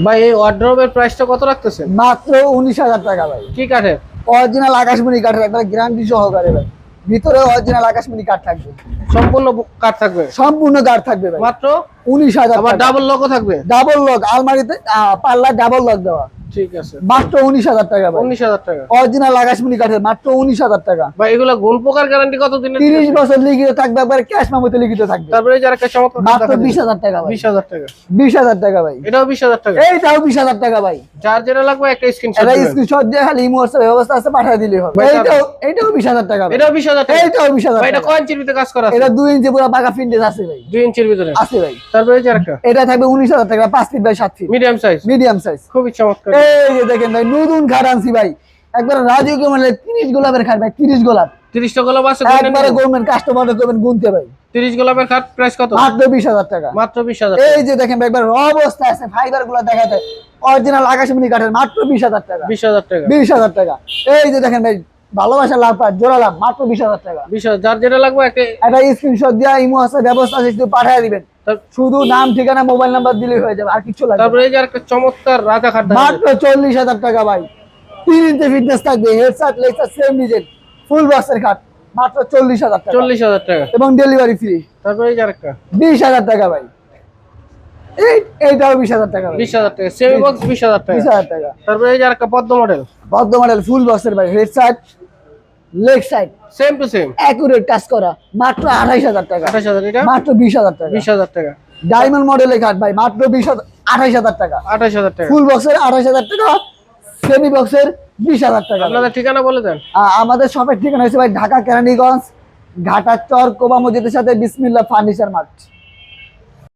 ভাই এই ওয়ার্ড্রোবের প্রাইসটা কত রাখতেছেন? মাত্র 19,000 টাকা ভাই। কি কাঠের? অরিজিনাল আকাশমণি কাঠের, একবার গ্যারান্টি সহকারে ভাই। ভিতরে অরিজিনাল আকাশমণি কাঠ থাকবে, সম্পূর্ণ কাঠ থাকবে? সম্পূর্ণ কাঠ থাকবে ভাই। মাত্র 19,000 আবার টাকা। ডাবল লকও থাকবে? ডাবল লক, আলমারিতে পাল্লা ডাবল লক দেওয়া। ঠিক আছে, মাত্র 19,000 টাকা ভাই। 19,000 টাকা। অরিজিনাল আকাশমণি কাঠের, মাত্র 19,000 টাকা। ভাই এগুলা গুণ পোকার গ্যারান্টি কত দিনের? 30 বছর লিখিত থাকবে, একবার ক্যাশ মেমোতে লিখিত থাকবে। তারপরে এই যে আরেকটা চমৎকার মাত্র 20,000 টাকা ভাই। 20,000 টাকা। 20,000 টাকা ভাই। এটাও 20,000 টাকা। এইটাও 20,000 টাকা ভাই। যার যেটা লাগবে একটা স্ক্রিনশট এটা দিবেন। স্ক্রিনশট দিয়ে খালি ইমো হোয়াটসঅ্যাপ ব্যবস্থা আছে, পাঠিয়ে দিলেই হবে। ভাই, এইটাও 20,000 টাকা ভাই। এটাও 20,000 টাকা। এইটাও 20,000 ভাই এটা টাকা। কয় ইঞ্চির ভিতরে কাজ করা আছে? এটা 2 ইঞ্চি পুরো পাকা ফিনিশ আছে ভাই। 2 ইঞ্চির ভিতরে আছে ভাই। তারপরে এই যে আরেকটা এটা থাকবে 19,000 টাকা, 5 feet by 7 feet, medium size. Medium size. খুবই চমৎকার। এই যে দেখেন ভাই, নতুন খাট আনছি ভাই, একবার রাজকীয় মানে 30 গোলাপের খাট ভাই, 30 গোলাপ। 30 টা গোলাপ আছে? একবারে গভর্নমেন্ট কাস্টমার করবেন গুনতে ভাই। 30 গোলাপের খাট প্রাইস কত? মাত্র 20,000 টাকা। মাত্র 20,000 এই টাকা। যে দেখেন ভাই, একবার র অবস্থা আছে, ফাইবার গুলো দেখাতে অরিজিনাল আকাশমণি কাঠের, মাত্র 20,000 টাকা। 20,000 টাকা। 20,000 টাকা। এই যে দেখেন ভাই, ভালোবাসা লাভ পাট জোড়া লাভ, মাত্র 20,000 টাকা। 20,000 যার যেটা লাগবে একটা। একটা স্ক্রিনশট দিয়ে ইমো আছে ব্যবস্থা আছে, শুধু পাঠিয়ে দিবেন। শুধু নাম, ঠিকানা, মোবাইল নাম্বার দিলেই হয়ে যাবে, আর কিছু লাগবে না। তারপরে এই যে আরেকটা চমৎকার রাজা খাট দেখাবো। মাত্র 40,000 টাকা ভাই। 3 ইঞ্চি ফিটনেস থাকবে, হেডসেট লেসার সেম ডিজাইন, ফুল বক্সের খাট, মাত্র 40,000 টাকা। 40,000 টাকা। এবং ডেলিভারি ফ্রি। তারপরে এই যে আরেকটা 20,000 টাকা ভাই। এইটাও 20,000 টাকা ভাই। 20,000 টাকা। সেমি বক্স 20,000 টাকা। 20,000 টাকা। তারপরে এই যে আরেকটা পদ্ম মডেল। বদ্ধ মডেল ফুল বক্সের ভাই, headset leg side same to same. Accurate touch করা, মাত্র 28,000 টাকা। 28,000 এটা? মাত্র 20,000 টাকা। 20,000 টাকা। ডায়মন্ড মডেলের খাট ভাই, মাত্র 28,000 টাকা। 28,000 টাকা। ফুল বক্সের 28,000 টাকা, সেমি বক্সের 20,000 টাকা। আপনাদের ঠিকানা বলে দেন। আমাদের শপের ঠিকানা হচ্ছে ভাই ঢাকা কেরানীগঞ্জ, ঘাটার চর, কোবা মসজিদের সাথে বিসমিল্লাহ ফার্নিচার মার্ট।